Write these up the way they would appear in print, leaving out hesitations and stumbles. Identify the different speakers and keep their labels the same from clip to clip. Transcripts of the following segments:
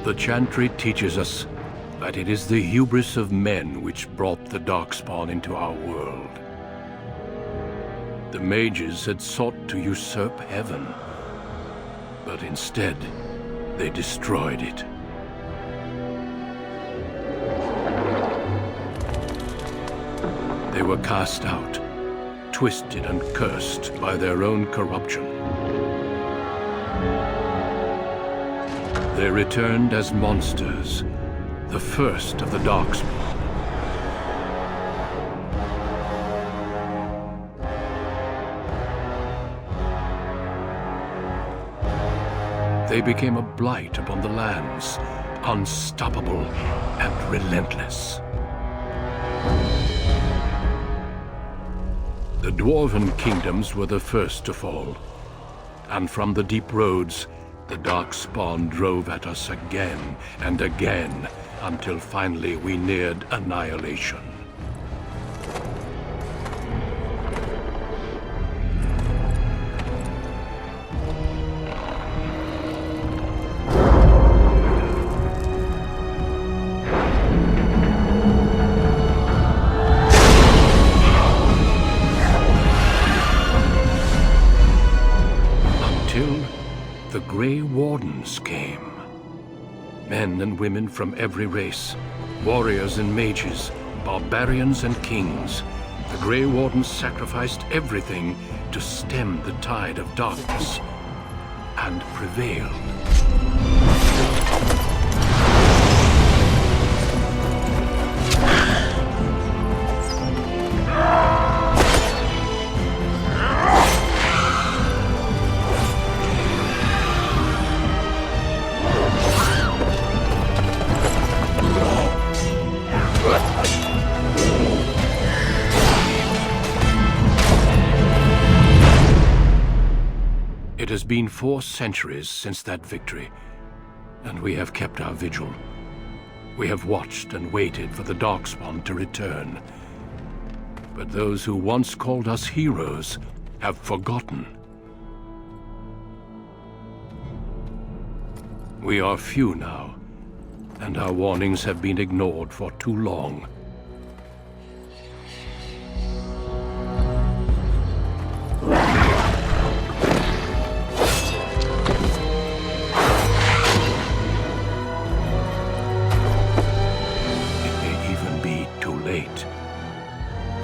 Speaker 1: The Chantry teaches us that it is the hubris of men which brought the Darkspawn into our world. The mages had sought to usurp heaven, but instead, they destroyed it. They were cast out, twisted and cursed by their own corruption. They returned as monsters, the first of the Darkspawn. They became a blight upon the lands, unstoppable and relentless. The dwarven kingdoms were the first to fall, and from the deep roads, the Darkspawn drove at us again and again, until finally we neared annihilation. The Grey Wardens came. Men and women from every race, warriors and mages, barbarians and kings. The Grey Wardens sacrificed everything to stem the tide of darkness, and prevailed. It has been 4 centuries since that victory, and we have kept our vigil. We have watched and waited for the Darkspawn to return. But those who once called us heroes have forgotten. We are few now, and our warnings have been ignored for too long.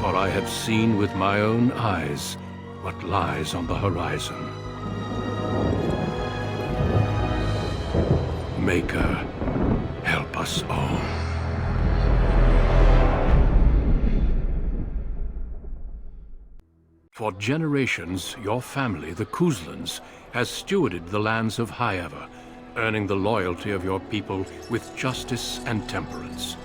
Speaker 1: For I have seen with my own eyes what lies on the horizon. Maker, help us all. For generations, your family, the Kuzlans, has stewarded the lands of Highever, earning the loyalty of your people with justice and temperance.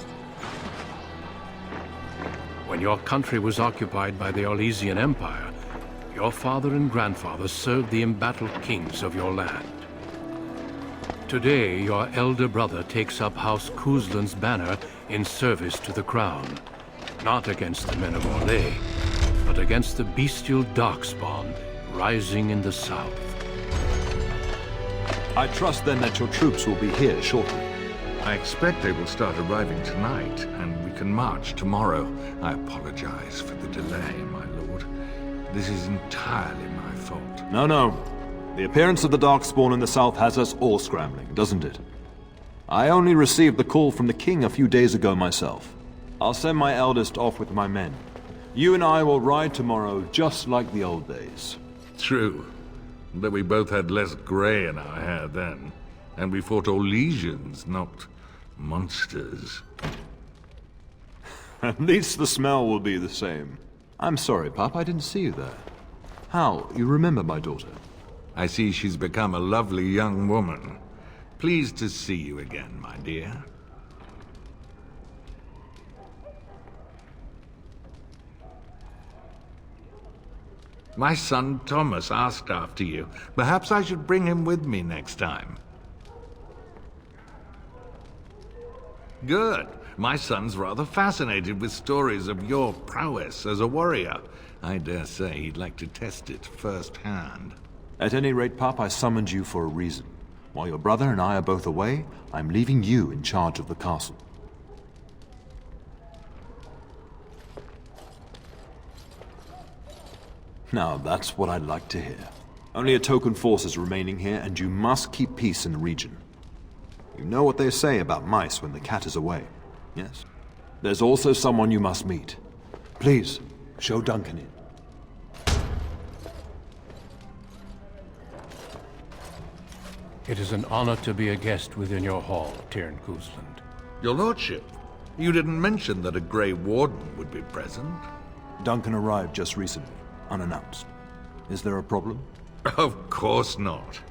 Speaker 1: When your country was occupied by the Orlesian Empire, your father and grandfather served the embattled kings of your land. Today, your elder brother takes up House Kuzlan's banner in service to the crown, not against the men of Orlais, but against the bestial Darkspawn rising in the south.
Speaker 2: I trust then that your troops will be here shortly.
Speaker 3: I expect they will start arriving tonight, and we can march tomorrow. I apologize for the delay, my lord. This is entirely my fault.
Speaker 2: No. The appearance of the Darkspawn in the south has us all scrambling, doesn't it? I only received the call from the king a few days ago myself. I'll send my eldest off with my men. You and I will ride tomorrow just like the old days.
Speaker 3: True. But we both had less grey in our hair then. And we fought Orlesians, not monsters.
Speaker 2: At least the smell will be the same. I'm sorry, Pop, I didn't see you there. How? You remember my daughter?
Speaker 3: I see she's become a lovely young woman. Pleased to see you again, my dear. My son Thomas asked after you. Perhaps I should bring him with me next time. Good. My son's rather fascinated with stories of your prowess as a warrior. I dare say he'd like to test it firsthand.
Speaker 2: At any rate, Pop, I summoned you for a reason. While your brother and I are both away, I'm leaving you in charge of the castle. Now, that's what I'd like to hear. Only a token force is remaining here, and you must keep peace in the region. You know what they say about mice when the cat is away, yes? There's also someone you must meet. Please, show Duncan in.
Speaker 1: It is an honor to be a guest within your hall, Tyrn Cousland.
Speaker 3: Your lordship, you didn't mention that a Grey Warden would be present.
Speaker 2: Duncan arrived just recently, unannounced. Is there a problem?
Speaker 3: Of course not.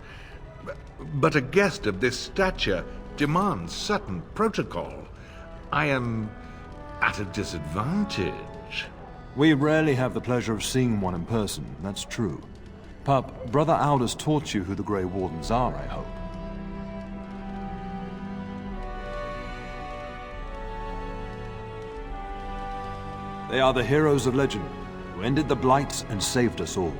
Speaker 3: But a guest of this stature demands certain protocol. I am at a disadvantage.
Speaker 2: We rarely have the pleasure of seeing one in person, that's true. Pup, Brother Aldous taught you who the Grey Wardens are, I hope. They are the heroes of legend, who ended the Blights and saved us all.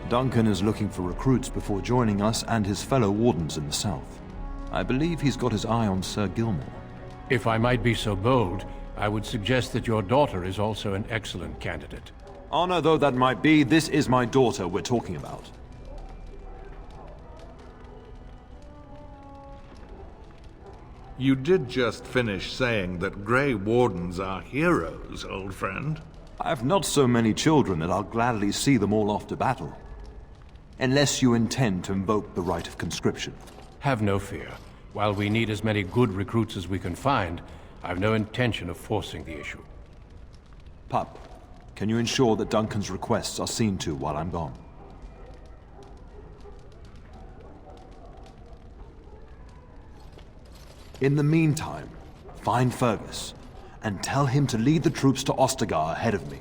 Speaker 2: Duncan is looking for recruits before joining us and his fellow Wardens in the south. I believe he's got his eye on Sir Gilmore.
Speaker 1: If I might be so bold, I would suggest that your daughter is also an excellent candidate.
Speaker 2: Honor though that might be, this is my daughter we're talking about.
Speaker 3: You did just finish saying that Grey Wardens are heroes, old friend.
Speaker 2: I have not so many children that I'll gladly see them all off to battle. Unless you intend to invoke the right of conscription.
Speaker 1: Have no fear. While we need as many good recruits as we can find, I've no intention of forcing the issue.
Speaker 2: Pup, can you ensure that Duncan's requests are seen to while I'm gone? In the meantime, find Fergus, and tell him to lead the troops to Ostagar ahead of me.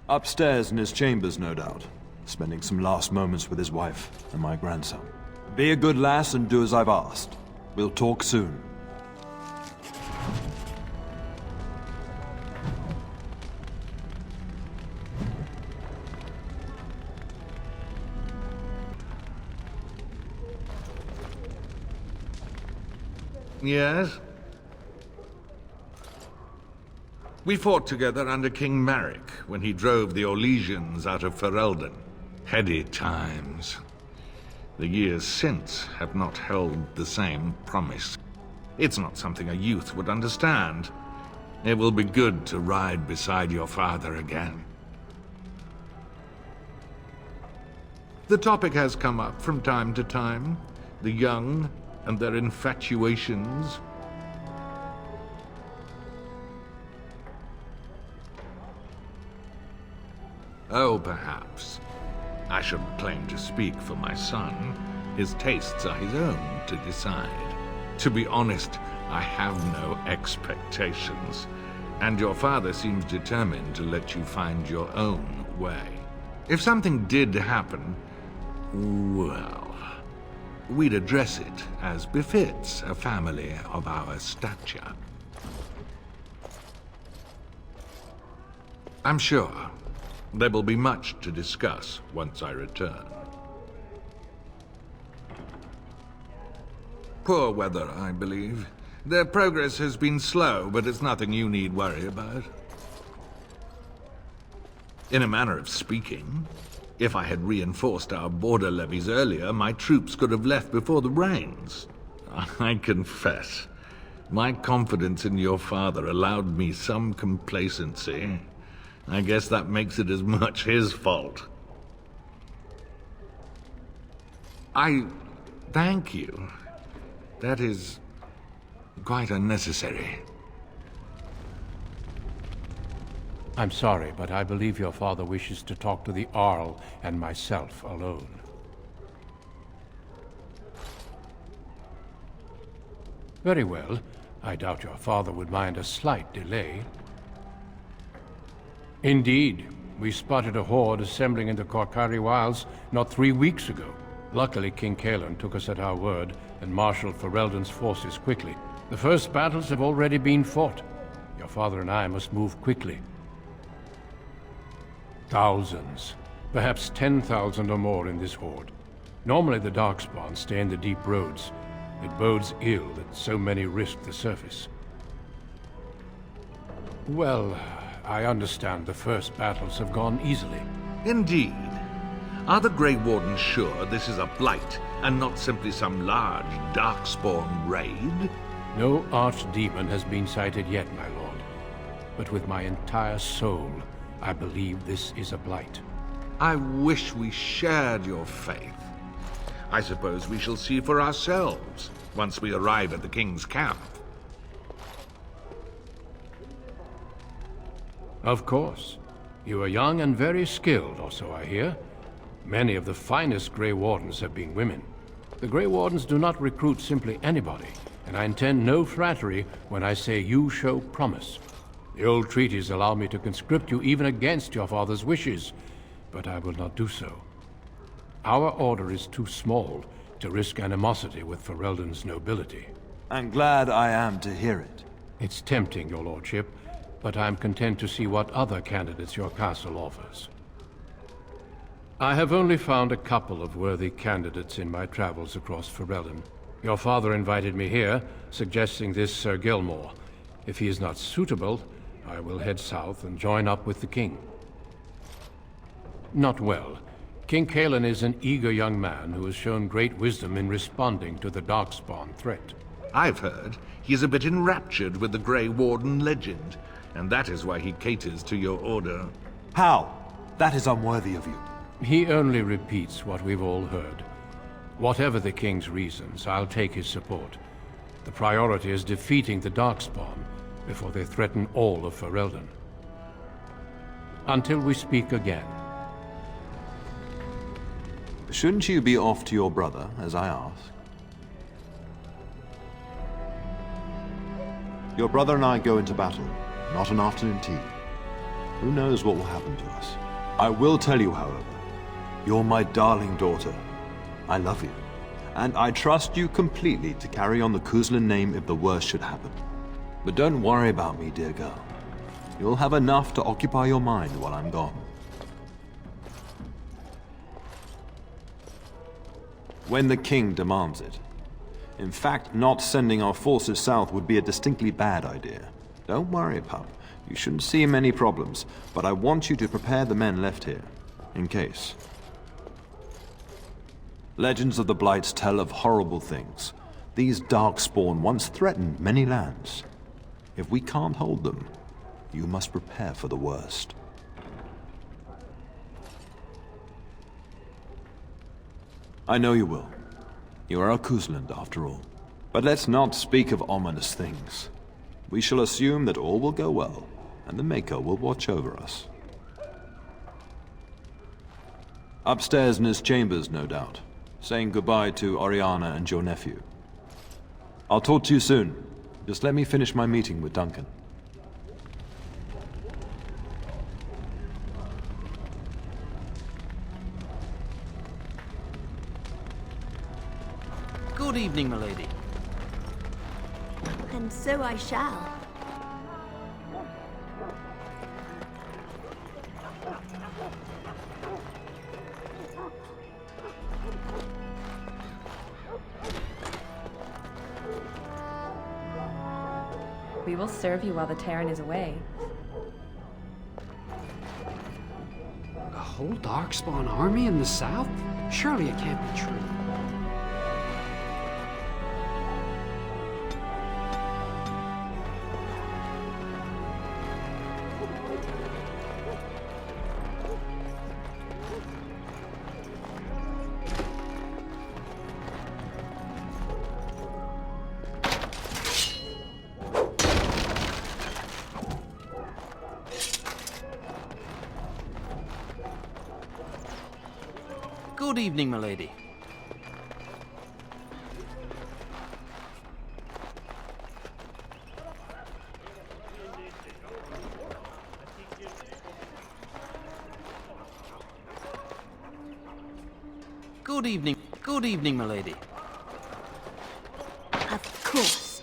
Speaker 2: Upstairs in his chambers, no doubt, spending some last moments with his wife and my grandson. Be a good lass and do as I've asked. We'll talk soon.
Speaker 3: Yes? We fought together under King Maric when he drove the Orlesians out of Ferelden. Heady times. The years since have not held the same promise. It's not something a youth would understand. It will be good to ride beside your father again. The topic has come up from time to time. The young and their infatuations. Oh, perhaps. I shouldn't claim to speak for my son. His tastes are his own to decide. To be honest, I have no expectations. And your father seems determined to let you find your own way. If something did happen, well, we'd address it as befits a family of our stature. I'm sure there will be much to discuss once I return. Poor weather, I believe. Their progress has been slow, but it's nothing you need worry about. In a manner of speaking, if I had reinforced our border levies earlier, my troops could have left before the rains. I confess, my confidence in your father allowed me some complacency. I guess that makes it as much his fault. I thank you. That is quite unnecessary.
Speaker 1: I'm sorry, but I believe your father wishes to talk to the Arl and myself alone. Very well. I doubt your father would mind a slight delay. Indeed, we spotted a horde assembling in the Korkari Wilds not 3 weeks ago. Luckily, King Kaelan took us at our word and marshaled Ferelden's forces quickly. The first battles have already been fought. Your father and I must move quickly. Thousands. Perhaps 10,000 or more in this horde. Normally the Darkspawn stay in the deep roads. It bodes ill that so many risk the surface. Well, I understand the first battles have gone easily.
Speaker 3: Indeed. Are the Grey Wardens sure this is a blight, and not simply some large Darkspawn raid?
Speaker 1: No Archdemon has been sighted yet, my lord. But with my entire soul, I believe this is a blight.
Speaker 3: I wish we shared your faith. I suppose we shall see for ourselves once we arrive at the King's camp.
Speaker 1: Of course. You are young and very skilled, or so I hear. Many of the finest Grey Wardens have been women. The Grey Wardens do not recruit simply anybody, and I intend no flattery when I say you show promise. The old treaties allow me to conscript you even against your father's wishes, but I will not do so. Our order is too small to risk animosity with Ferelden's nobility.
Speaker 2: I'm glad I am to hear it.
Speaker 1: It's tempting, your lordship, but I'm content to see what other candidates your castle offers. I have only found a couple of worthy candidates in my travels across Ferelden. Your father invited me here, suggesting this Sir Gilmore. If he is not suitable, I will head south and join up with the king. Not well. King Cailan is an eager young man who has shown great wisdom in responding to the Darkspawn threat.
Speaker 3: I've heard he's a bit enraptured with the Grey Warden legend, and that is why he caters to your order.
Speaker 2: How? That is unworthy of you.
Speaker 1: He only repeats what we've all heard. Whatever the king's reasons, I'll take his support. The priority is defeating the Darkspawn before they threaten all of Ferelden. Until we speak again.
Speaker 2: Shouldn't you be off to your brother, as I asked? Your brother and I go into battle, not an afternoon tea. Who knows what will happen to us? I will tell you, however, you're my darling daughter. I love you, and I trust you completely to carry on the Kuzlin name if the worst should happen. But don't worry about me, dear girl. You'll have enough to occupy your mind while I'm gone. When the king demands it. In fact, not sending our forces south would be a distinctly bad idea. Don't worry, pup. You shouldn't see many problems, but I want you to prepare the men left here, in case. Legends of the Blights tell of horrible things. These Darkspawn once threatened many lands. If we can't hold them, you must prepare for the worst. I know you will. You are a Kuzland, after all. But let's not speak of ominous things. We shall assume that all will go well, and the Maker will watch over us. Upstairs in his chambers, no doubt, saying goodbye to Oriana and your nephew. I'll talk to you soon. Just let me finish my meeting with Duncan.
Speaker 4: Good evening, milady.
Speaker 5: And so I shall.
Speaker 6: We will serve you while the Terran is away.
Speaker 7: A whole Darkspawn army in the south? Surely it can't be true.
Speaker 4: Good evening, milady. Good evening, milady.
Speaker 5: Of course.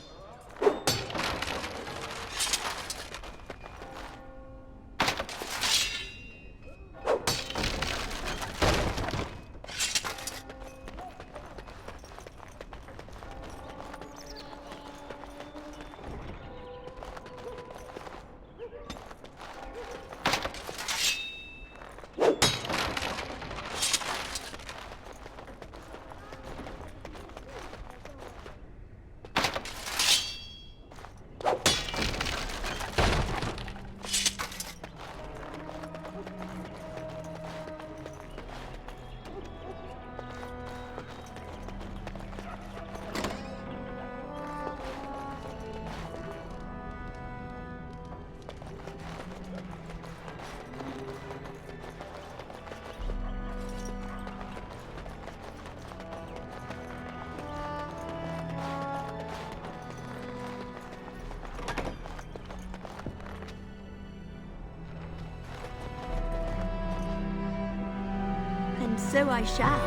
Speaker 5: So I shall.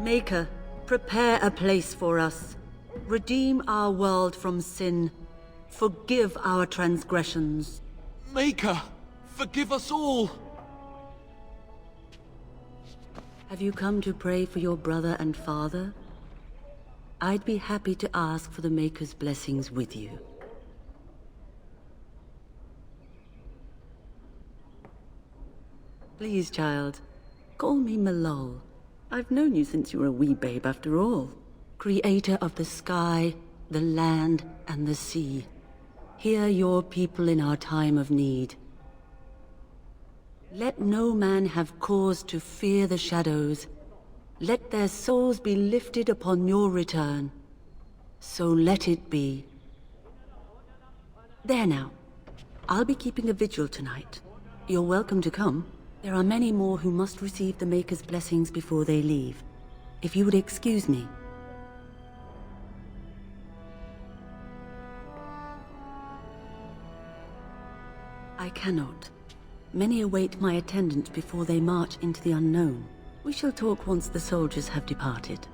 Speaker 8: Maker, prepare a place for us. Redeem our world from sin. Forgive our transgressions.
Speaker 9: Maker, forgive us all!
Speaker 8: Have you come to pray for your brother and father? I'd be happy to ask for the Maker's blessings with you. Please, child, call me Malol. I've known you since you were a wee babe after all. Creator of the sky, the land, and the sea. Hear your people in our time of need. Let no man have cause to fear the shadows. Let their souls be lifted upon your return. So let it be. There now. I'll be keeping a vigil tonight. You're welcome to come. There are many more who must receive the Maker's blessings before they leave. If you would excuse me. I cannot. Many await my attendance before they march into the unknown. We shall talk once the soldiers have departed.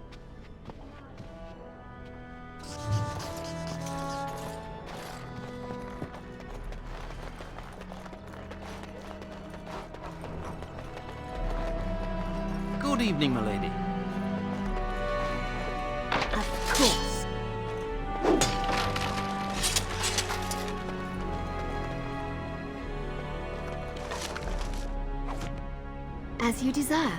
Speaker 4: Good evening, milady.
Speaker 5: Of course. As you desire.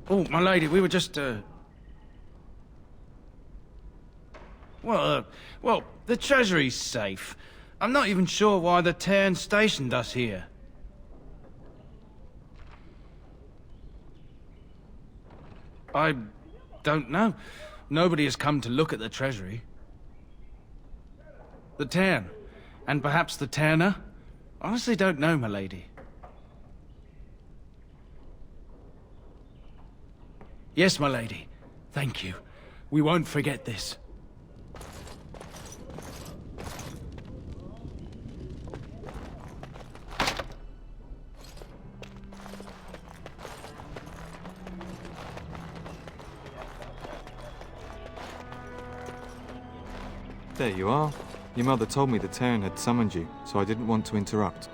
Speaker 10: Oh, my lady, we were just, Well, the treasury's safe. I'm not even sure why the Terran stationed us here. I don't know. Nobody has come to look at the treasury. The Terran, and perhaps the Terraner? Honestly don't know, my lady. Yes, my lady. Thank you. We won't forget this.
Speaker 11: There you are. Your mother told me the Terran had summoned you, so I didn't want to interrupt.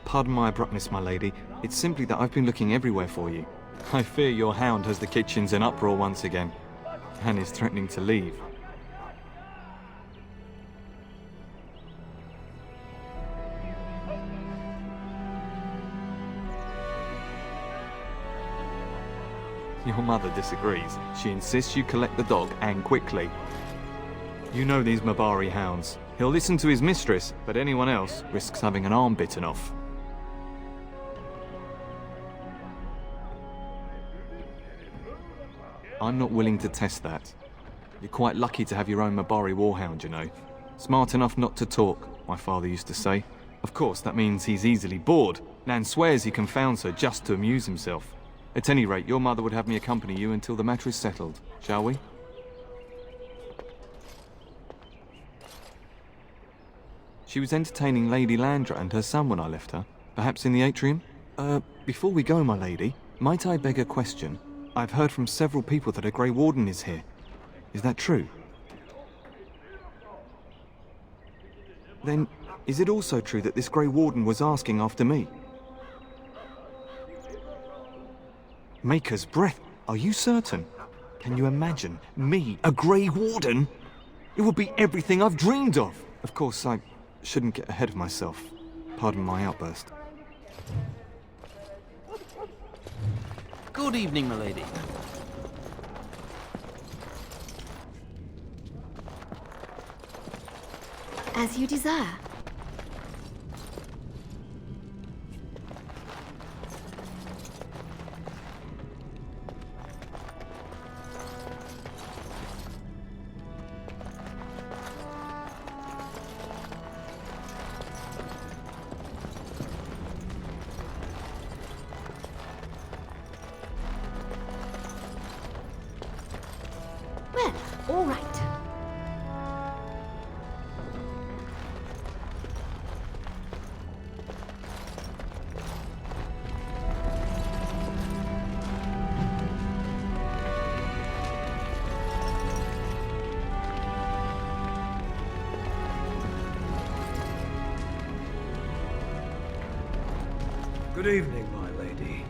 Speaker 11: Pardon my abruptness, my lady. It's simply that I've been looking everywhere for you. I fear your hound has the kitchens in uproar once again, and is threatening to leave. Your mother disagrees. She insists you collect the dog, and quickly. You know these Mabari hounds. He'll listen to his mistress, but anyone else risks having an arm bitten off. I'm not willing to test that. You're quite lucky to have your own Mabari warhound, you know. Smart enough not to talk, my father used to say. Of course, that means he's easily bored. Nan swears he confounds her just to amuse himself. At any rate, your mother would have me accompany you until the matter is settled, shall we? She was entertaining Lady Landra and her son when I left her. Perhaps in the atrium? Before we go, my lady, might I beg a question? I've heard from several people that a Grey Warden is here. Is that true? Then, is it also true that this Grey Warden was asking after me? Maker's breath, are you certain? Can you imagine? Me, a Grey Warden? It would be everything I've dreamed of. Of course, I shouldn't get ahead of myself. Pardon my outburst.
Speaker 4: Good evening, milady.
Speaker 5: As you desire. Well, all right.
Speaker 12: Good evening, my lady.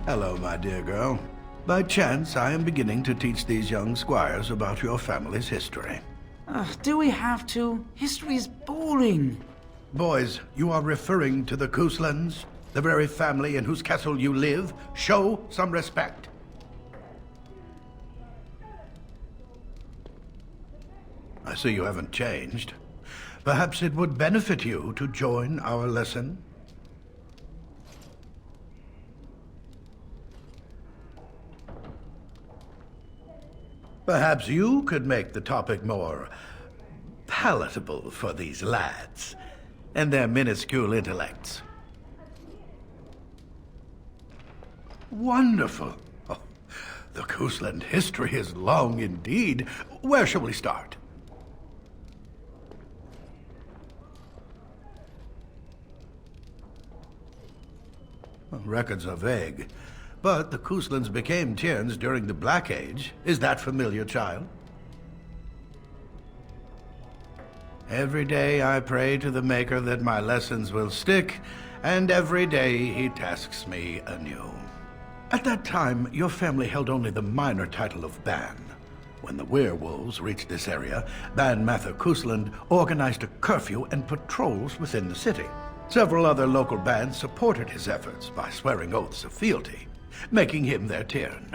Speaker 12: Hello, my dear girl. By chance, I am beginning to teach these young squires about your family's history.
Speaker 13: Do we have to? History is boring.
Speaker 12: Boys, you are referring to the Couslands, the very family in whose castle you live. Show some respect. I see you haven't changed. Perhaps it would benefit you to join our lesson. Perhaps you could make the topic more palatable for these lads and their minuscule intellects. Wonderful. Oh, the Cousland history is long indeed. Where shall we start? Well, records are vague. But the Couslands became Tierns during the Black Age. Is that familiar, child? Every day I pray to the Maker that my lessons will stick, and every day he tasks me anew. At that time, your family held only the minor title of Ban. When the werewolves reached this area, Ban Mather Cousland organized a curfew and patrols within the city. Several other local bands supported his efforts by swearing oaths of fealty, making him their Tiern.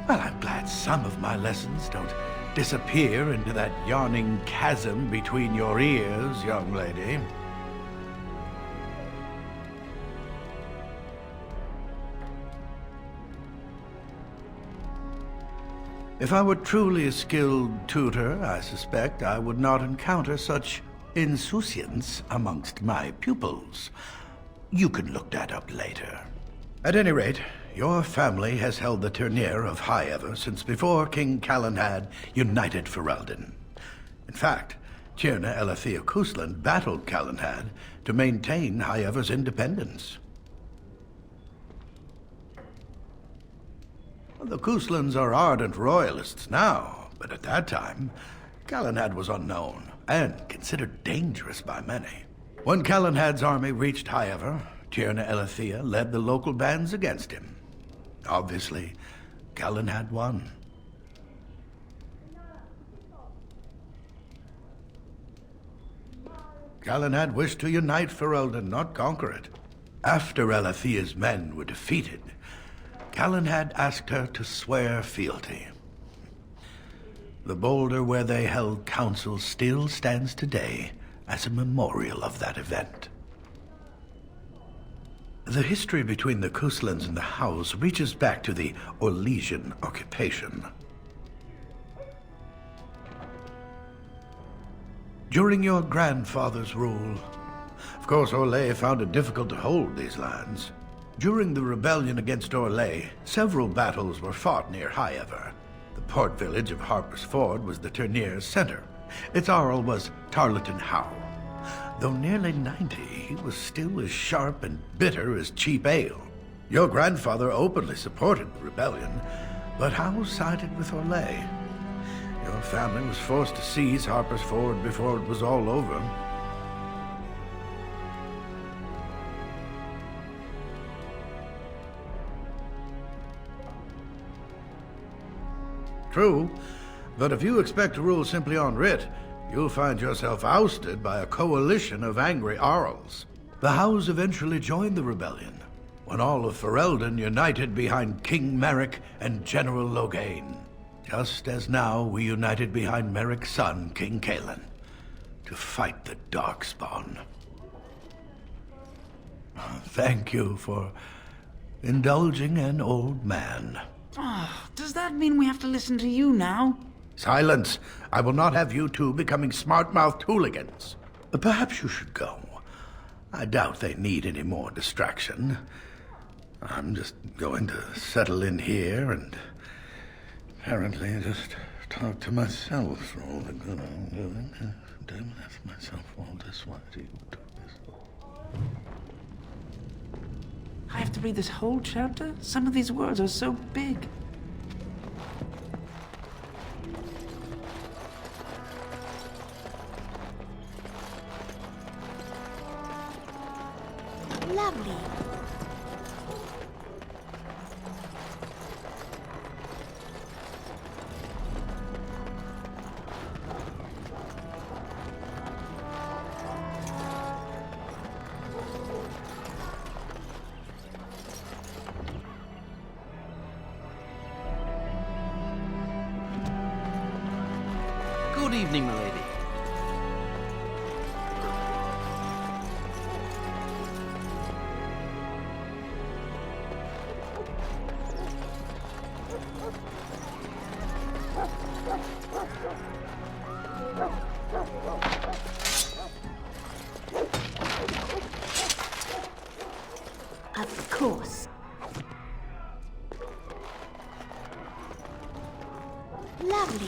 Speaker 12: Well, I'm glad some of my lessons don't disappear into that yawning chasm between your ears, young lady. If I were truly a skilled tutor, I suspect I would not encounter such insouciance amongst my pupils. You can look that up later. At any rate, your family has held the Tourneur of High Ever since before King Calenhad united Ferelden. In fact, Tierna Elethea Cousland battled Calenhad to maintain High Ever's independence. The Couslands are ardent royalists now, but at that time, Calenhad was unknown and considered dangerous by many. When Calenhad's army reached High Ever, Tierna Elethea led the local bands against him. Obviously, Calenhad won. Calenhad wished to unite Ferelden, not conquer it. After Elethea's men were defeated, Calenhad asked her to swear fealty. The boulder where they held council still stands today as a memorial of that event. The history between the Couslands and the House reaches back to the Orlesian occupation. During your grandfather's rule, of course, Orlais found it difficult to hold these lands. During the rebellion against Orlais, several battles were fought near High Ever. The port village of Harper's Ford was the Tourneur's center. Its Arl was Tarleton Howe. Though nearly 90, he was still as sharp and bitter as cheap ale. Your grandfather openly supported the rebellion, but Howe sided with Orlais. Your family was forced to seize Harper's Ford before it was all over. True, but if you expect to rule simply on writ, you'll find yourself ousted by a coalition of angry Arls. The House eventually joined the rebellion, when all of Ferelden united behind King Merrick and General Loghain. Just as now we united behind Merrick's son, King Cailan, to fight the Darkspawn. Thank you for indulging an old man.
Speaker 13: Does that mean we have to listen to you now?
Speaker 12: Silence! I will not have you two becoming smart-mouthed hooligans. Perhaps you should go. I doubt they need any more distraction. I'm just going to settle in here and apparently just talk to myself for all the good I'm doing. Don't ask myself all this, why do you do this?
Speaker 13: I have to read this whole chapter? Some of these words are so big.
Speaker 5: Lovely.
Speaker 4: Good evening, milady.
Speaker 5: Of course. Lovely.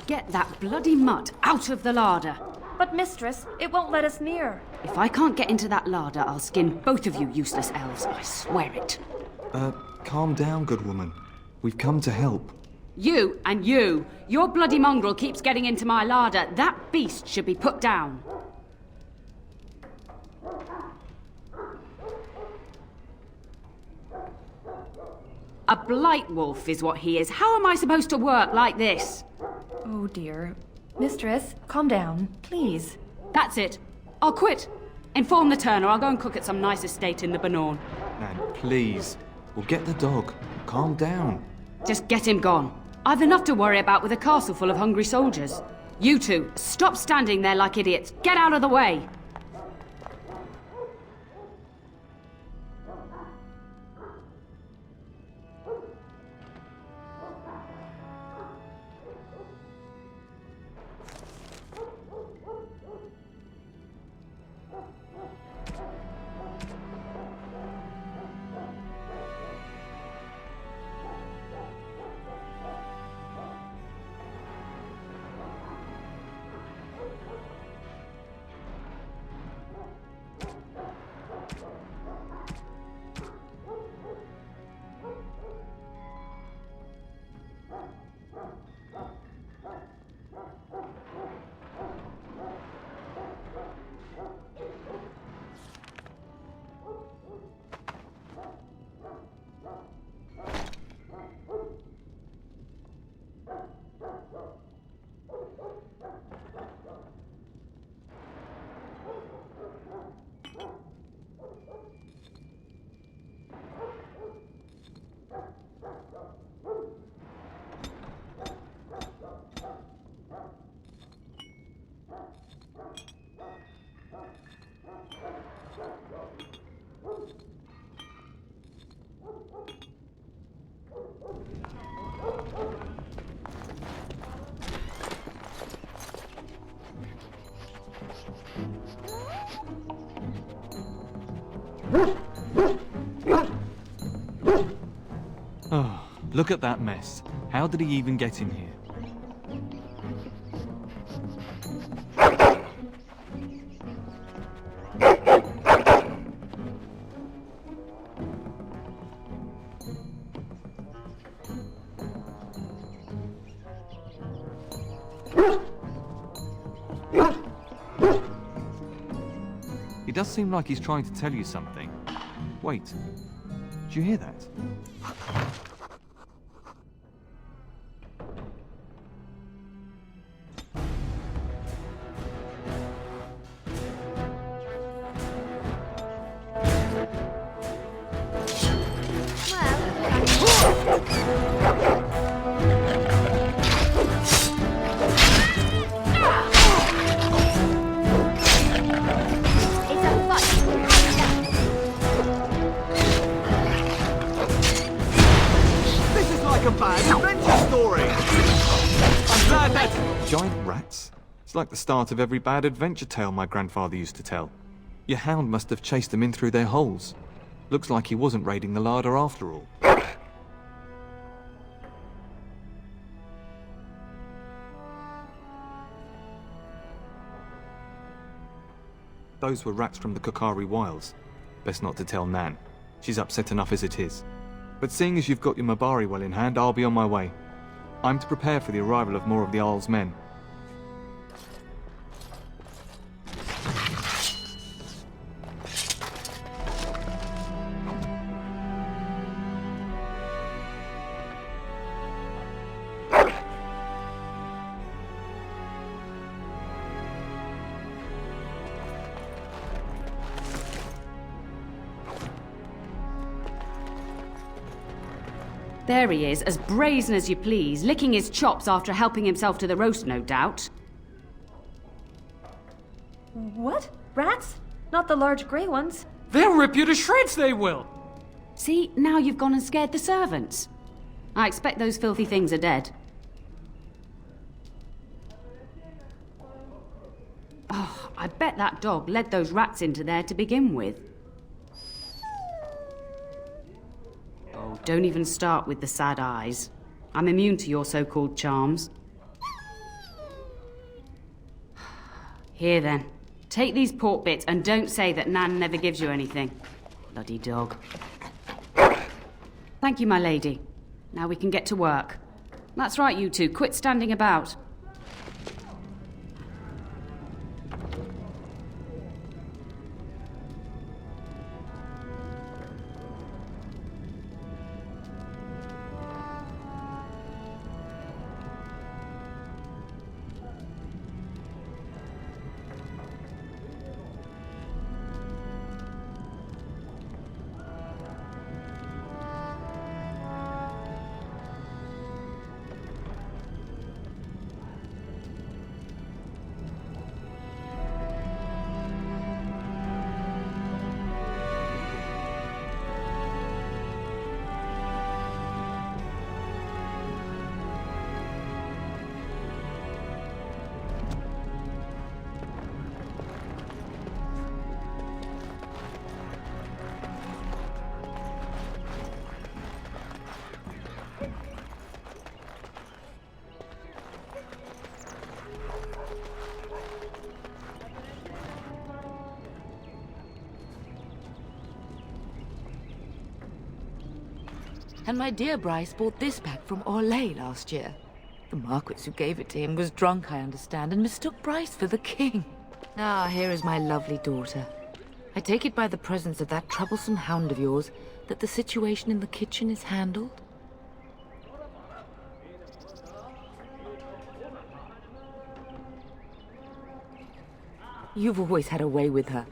Speaker 14: Get that bloody mutt out of the larder.
Speaker 6: But mistress, it won't let us near.
Speaker 14: If I can't get into that larder, I'll skin both of you useless elves, I swear it.
Speaker 11: Calm down, good woman. We've come to help.
Speaker 14: You and you! Your bloody mongrel keeps getting into my larder. That beast should be put down. A blight wolf is what he is. How am I supposed to work like this?
Speaker 6: Oh dear. Mistress, calm down, please.
Speaker 14: That's it. I'll quit. Inform the turner. I'll go and cook at some nice estate in the Banorn.
Speaker 11: Nan, please. We'll get the dog. Calm down.
Speaker 14: Just get him gone. I've enough to worry about with a castle full of hungry soldiers. You two, stop standing there like idiots. Get out of the way.
Speaker 11: Oh, look at that mess. How did he even get in here? does seem like he's trying to tell you something. Wait. Did you hear that? Giant rats? It's like the start of every bad adventure tale my grandfather used to tell. Your hound must have chased them in through their holes. Looks like he wasn't raiding the larder after all. Those were rats from the Kokari Wilds. Best not to tell Nan. She's upset enough as it is. But seeing as you've got your Mabari well in hand, I'll be on my way. I'm to prepare for the arrival of more of the Jarl's men.
Speaker 14: There he is, as brazen as you please, licking his chops after helping himself to the roast, no doubt.
Speaker 6: What? Rats? Not the large grey ones.
Speaker 7: They'll rip you to shreds, they will!
Speaker 14: See, now you've gone and scared the servants. I expect those filthy things are dead. Oh, I bet that dog led those rats into there to begin with. Oh, don't even start with the sad eyes. I'm immune to your so-called charms. Here then, take these pork bits and don't say that Nan never gives you anything. Bloody dog. Thank you, my lady. Now we can get to work. That's right, you two. Quit standing about.
Speaker 15: And my dear Bryce bought this back from Orlais last year. The Marquis who gave it to him was drunk, I understand, and mistook Bryce for the king. Ah, here is my lovely daughter. I take it by the presence of that troublesome hound of yours that the situation in the kitchen is handled? You've always had a way with her.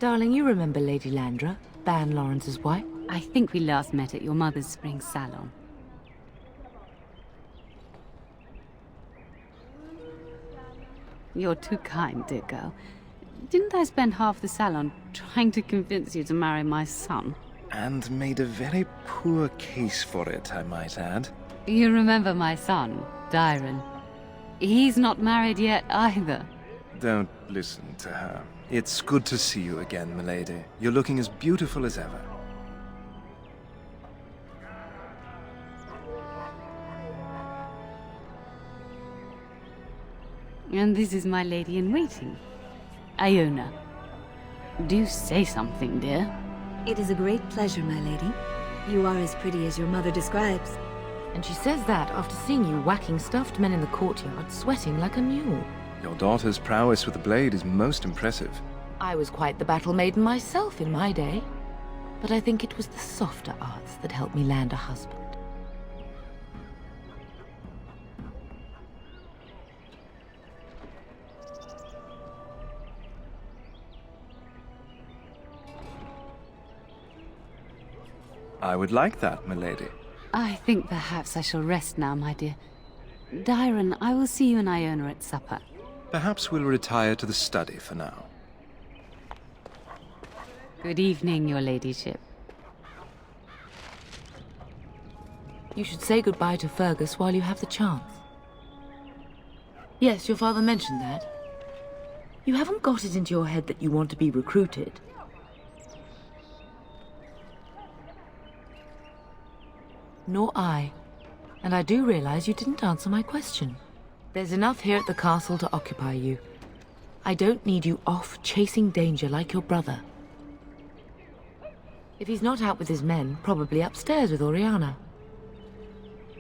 Speaker 15: Darling, you remember Lady Landra, Ban Lawrence's wife?
Speaker 14: I think we last met at your mother's spring salon. You're too kind, dear girl. Didn't I spend half the salon trying to convince you to marry my son?
Speaker 16: And made a very poor case for it, I might add.
Speaker 14: You remember my son, Dyron. He's not married yet either.
Speaker 16: Don't listen to her. It's good to see you again, milady. You're looking as beautiful as ever.
Speaker 14: And this is my lady-in-waiting, Iona. Do say something, dear.
Speaker 17: It is a great pleasure, my lady. You are as pretty as your mother describes.
Speaker 15: And she says that after seeing you whacking stuffed men in the courtyard, sweating like a mule.
Speaker 16: Your daughter's prowess with the blade is most impressive.
Speaker 15: I was quite the battle maiden myself in my day. But I think it was the softer arts that helped me land a husband.
Speaker 16: I would like that, milady.
Speaker 18: I think perhaps I shall rest now, my dear. Dyron, I will see you and Iona at supper.
Speaker 16: Perhaps we'll retire to the study for now.
Speaker 18: Good evening, your ladyship.
Speaker 15: You should say goodbye to Fergus while you have the chance. Yes, your father mentioned that. You haven't got it into your head that you want to be recruited. Nor I. And I do realize you didn't answer my question. There's enough here at the castle to occupy you. I don't need you off chasing danger like your brother. If he's not out with his men, probably upstairs with Oriana.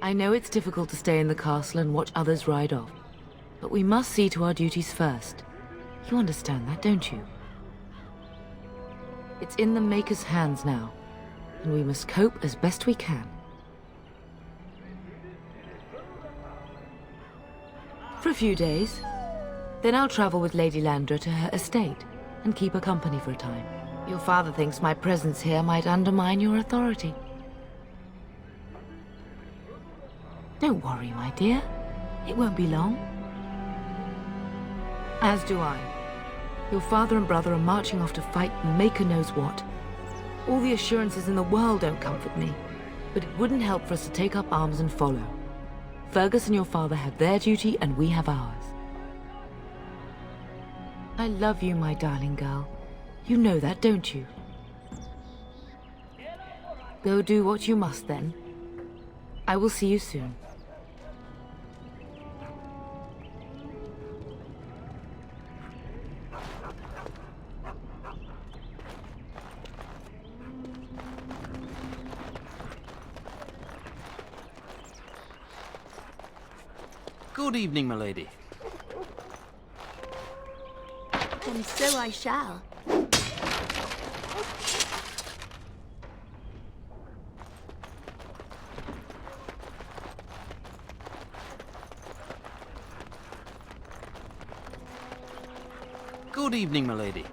Speaker 15: I know it's difficult to stay in the castle and watch others ride off, but we must see to our duties first. You understand that, don't you? It's in the Maker's hands now, and we must cope as best we can. For a few days. Then I'll travel with Lady Landra to her estate and keep her company for a time. Your father thinks my presence here might undermine your authority. Don't worry, my dear. It won't be long. As do I. Your father and brother are marching off to fight Maker knows what. All the assurances in the world don't comfort me, but it wouldn't help for us to take up arms and follow. Fergus and your father have their duty, and we have ours. I love you, my darling girl. You know that, don't you? Go do what you must, then. I will see you soon.
Speaker 4: Good evening, milady.
Speaker 5: And so I shall.
Speaker 4: Good evening, milady.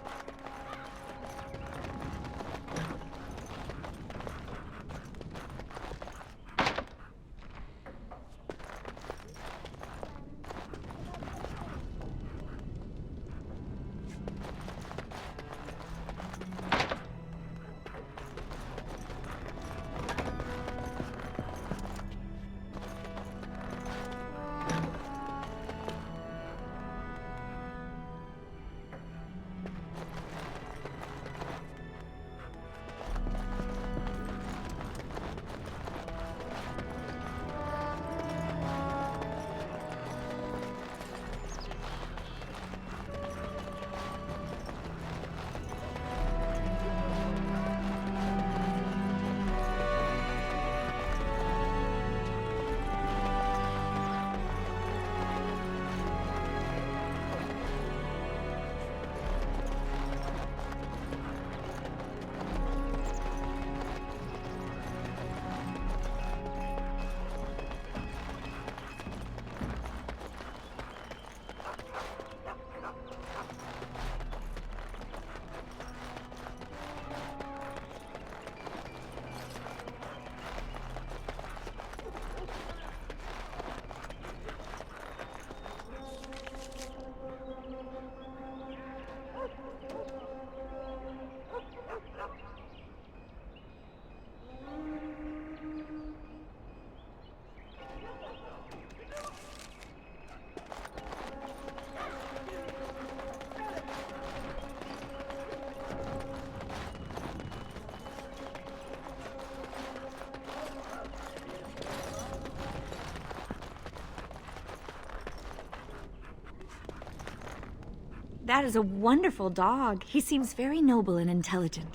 Speaker 17: That is a wonderful dog. He seems very noble and intelligent.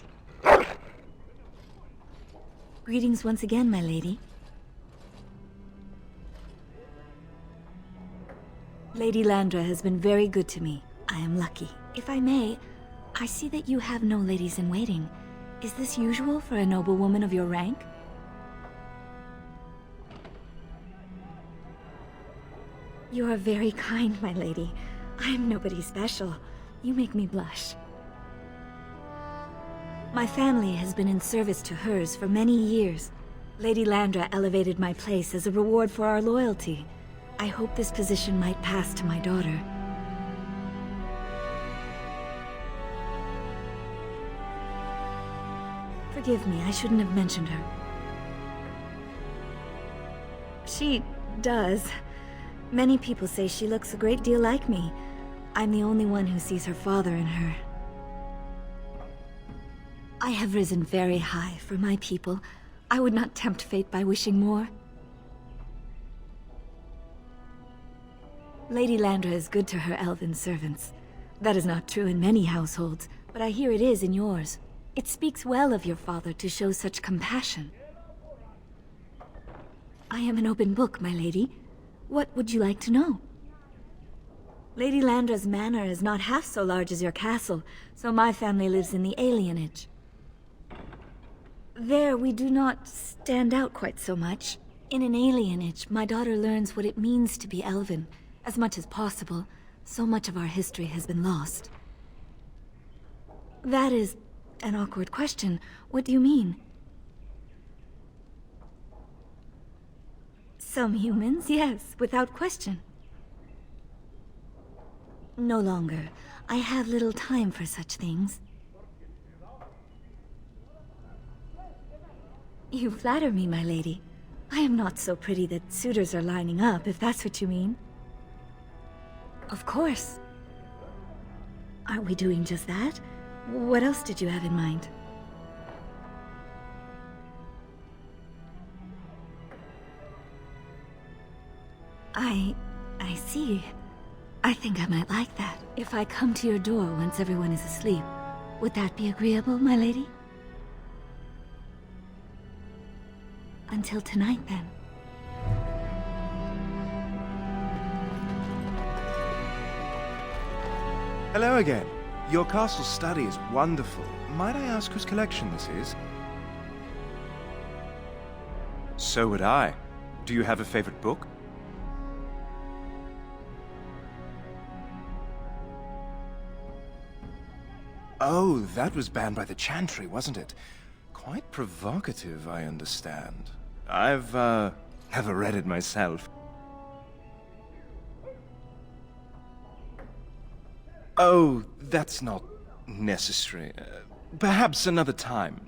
Speaker 17: Greetings once again, my lady. Lady Landra has been very good to me. I am lucky. If I may, I see that you have no ladies in waiting. Is this usual for a noblewoman of your rank? You are very kind, my lady. I am nobody special. You make me blush. My family has been in service to hers for many years. Lady Landra elevated my place as a reward for our loyalty. I hope this position might pass to my daughter. Forgive me, I shouldn't have mentioned her. She does. Many people say she looks a great deal like me. I'm the only one who sees her father in her. I have risen very high for my people. I would not tempt fate by wishing more. Lady Landra is good to her elven servants. That is not true in many households, but I hear it is in yours. It speaks well of your father to show such compassion. I am an open book, my lady. What would you like to know? Lady Landra's manor is not half so large as your castle, so my family lives in the alienage. There, we do not stand out quite so much. In an alienage, my daughter learns what it means to be elven, as much as possible. So much of our history has been lost. That is an awkward question. What do you mean? Some humans, yes, without question. No longer. I have little time for such things. You flatter me, my lady. I am not so pretty that suitors are lining up, if that's what you mean. Of course. Aren't we doing just that? What else did you have in mind? I see. I think I might like that. If I come to your door once everyone is asleep, would that be agreeable, my lady? Until tonight, then.
Speaker 16: Hello again. Your castle study is wonderful. Might I ask whose collection this is? So would I. Do you have a favorite book? Oh, that was banned by the Chantry, wasn't it? Quite provocative, I understand. I've, never read it myself. Oh, that's not necessary. Perhaps another time.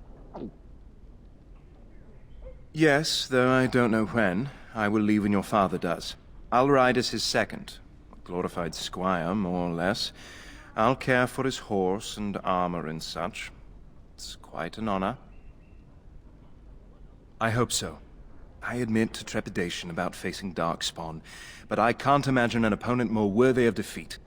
Speaker 16: Yes, though I don't know when. I will leave when your father does. I'll ride as his second. A glorified squire, more or less. I'll care for his horse and armor and such. It's quite an honor. I hope so. I admit to trepidation about facing Darkspawn, but I can't imagine an opponent more worthy of defeat.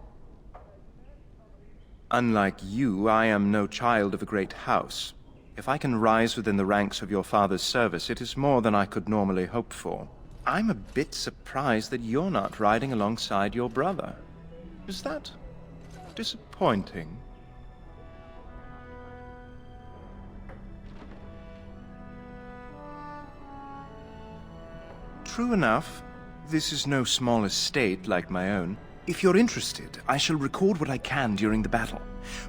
Speaker 16: Unlike you, I am no child of a great house. If I can rise within the ranks of your father's service, it is more than I could normally hope for. I'm a bit surprised that you're not riding alongside your brother. Is that disappointing? True enough. This is no small estate like my own. If you're interested, I shall record what I can during the battle.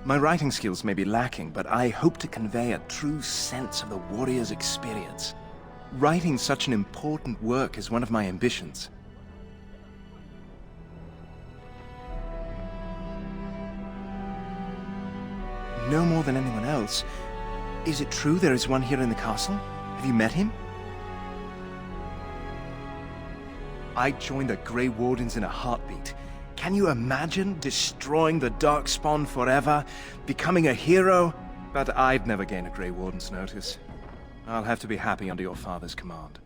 Speaker 16: My writing skills may be lacking, but I hope to convey a true sense of the warrior's experience. Writing such an important work is one of my ambitions. No more than anyone else. Is it true there is one here in the castle? Have you met him? I'd join the Grey Wardens in a heartbeat. Can you imagine destroying the Darkspawn forever? Becoming a hero? But I'd never gain a Grey Warden's notice. I'll have to be happy under your father's command.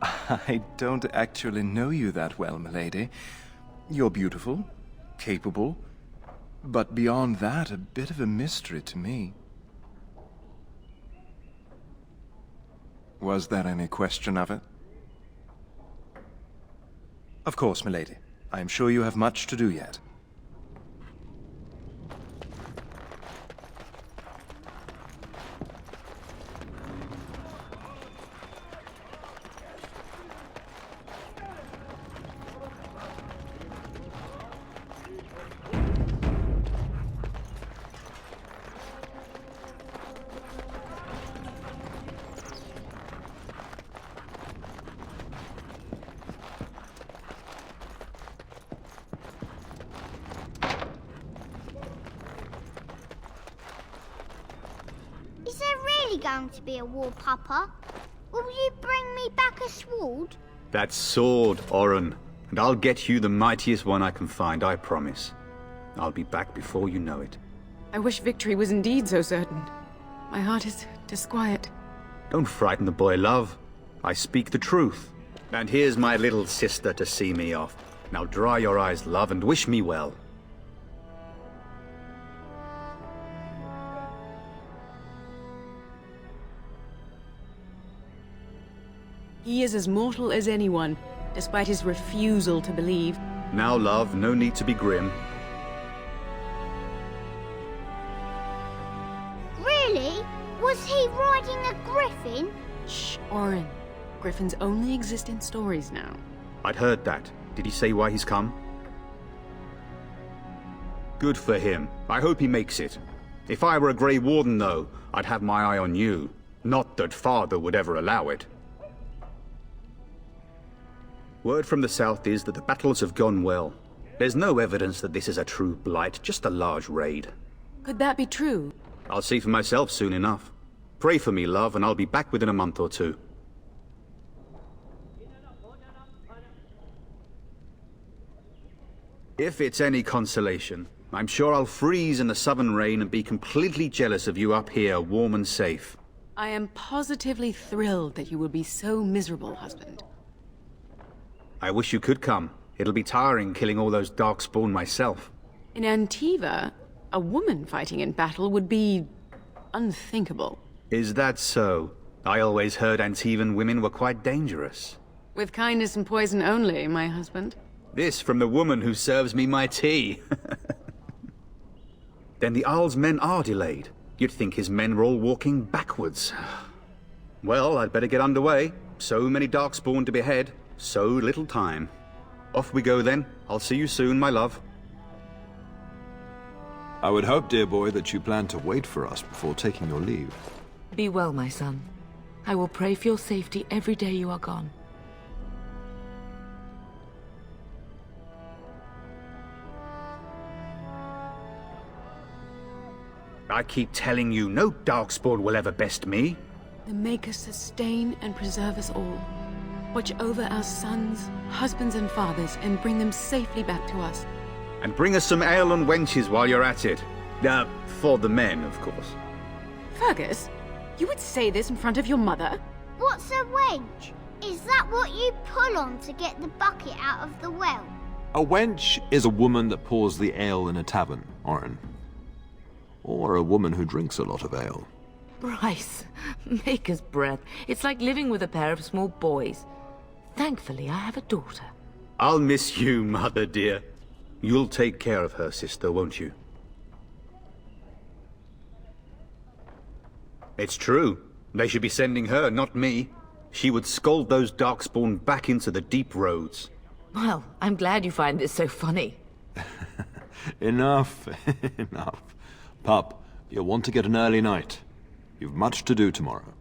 Speaker 16: I don't actually know you that well, milady. You're beautiful, capable, but beyond that, a bit of a mystery to me. Was there any question of it? Of course, milady. I am sure you have much to do yet.
Speaker 5: Is there really going to be a war, Papa? Will you bring me back a sword?
Speaker 19: That sword, Oren. And I'll get you the mightiest one I can find, I promise. I'll be back before you know it.
Speaker 20: I wish victory was indeed so certain. My heart is disquiet.
Speaker 19: Don't frighten the boy, love. I speak the truth. And here's my little sister to see me off. Now dry your eyes, love, and wish me well.
Speaker 20: He is as mortal as anyone, despite his refusal to believe.
Speaker 19: Now, love, no need to be grim.
Speaker 5: Really? Was he riding a griffin?
Speaker 20: Shh, Oren. Griffins only exist in stories now.
Speaker 19: I'd heard that. Did he say why he's come? Good for him. I hope he makes it. If I were a Grey Warden, though, I'd have my eye on you. Not that Father would ever allow it. Word from the south is that the battles have gone well. There's no evidence that this is a true blight, just a large raid.
Speaker 20: Could that be true?
Speaker 19: I'll see for myself soon enough. Pray for me, love, and I'll be back within a month or two. If it's any consolation, I'm sure I'll freeze in the southern rain and be completely jealous of you up here, warm and safe.
Speaker 20: I am positively thrilled that you will be so miserable, husband.
Speaker 19: I wish you could come. It'll be tiring killing all those Darkspawn myself.
Speaker 20: In Antiva, a woman fighting in battle would be unthinkable.
Speaker 19: Is that so? I always heard Antivan women were quite dangerous.
Speaker 20: With kindness and poison only, my husband.
Speaker 19: This from the woman who serves me my tea. Then the Arl's men are delayed. You'd think his men were all walking backwards. Well, I'd better get underway. So many Darkspawn to behead. So little time. Off we go then. I'll see you soon, my love.
Speaker 2: I would hope, dear boy, that you plan to wait for us before taking your leave.
Speaker 15: Be well, my son. I will pray for your safety every day you are gone.
Speaker 19: I keep telling you, no Darkspawn will ever best me.
Speaker 20: The Maker sustain and preserve us all. Watch over our sons, husbands and fathers, and bring them safely back to us.
Speaker 19: And bring us some ale and wenches while you're at it. For the men, of course.
Speaker 20: Fergus, you would say this in front of your mother?
Speaker 5: What's a wench? Is that what you pull on to get the bucket out of the well?
Speaker 2: A wench is a woman that pours the ale in a tavern, Oren. Or a woman who drinks a lot of ale.
Speaker 15: Bryce, Maker's breath. It's like living with a pair of small boys. Thankfully, I have a daughter.
Speaker 19: I'll miss you, mother dear. You'll take care of her, sister, won't you? It's true. They should be sending her, not me. She would scold those Darkspawn back into the deep roads.
Speaker 15: Well, I'm glad you find this so funny.
Speaker 2: Enough, enough. Pup, you'll want to get an early night. You've much to do tomorrow.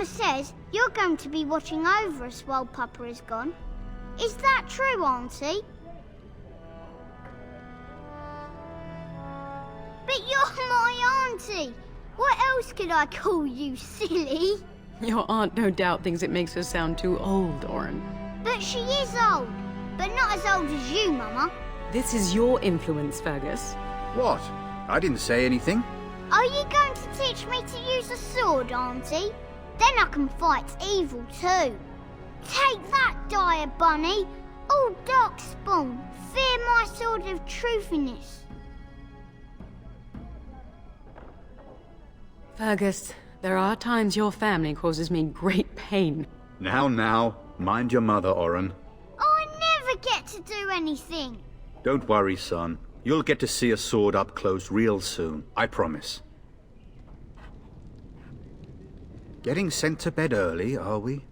Speaker 5: Mama says you're going to be watching over us while Papa is gone. Is that true, Auntie? But you're my auntie! What else could I call you, silly?
Speaker 20: Your aunt no doubt thinks it makes her sound too old, Oren.
Speaker 5: But she is old. But not as old as you, Mama.
Speaker 20: This is your influence, Fergus.
Speaker 19: What? I didn't say anything.
Speaker 5: Are you going to teach me to use a sword, Auntie? Then I can fight evil too. Take that, dire bunny! Oh, Darkspawn, fear my sword of truthiness.
Speaker 20: Fergus, there are times your family causes me great pain.
Speaker 19: Now, mind your mother, Oren.
Speaker 5: I never get to do anything.
Speaker 19: Don't worry, son. You'll get to see a sword up close real soon, I promise. Getting sent to bed early, are we?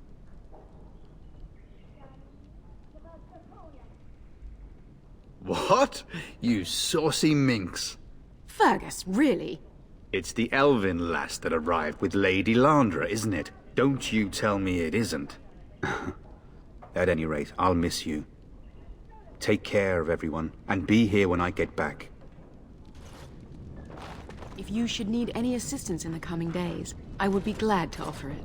Speaker 19: What? You saucy minx.
Speaker 20: Fergus, really?
Speaker 19: It's the elven lass that arrived with Lady Landra, isn't it? Don't you tell me it isn't. At any rate, I'll miss you. Take care of everyone, and be here when I get back.
Speaker 20: If you should need any assistance in the coming days, I would be glad to offer it.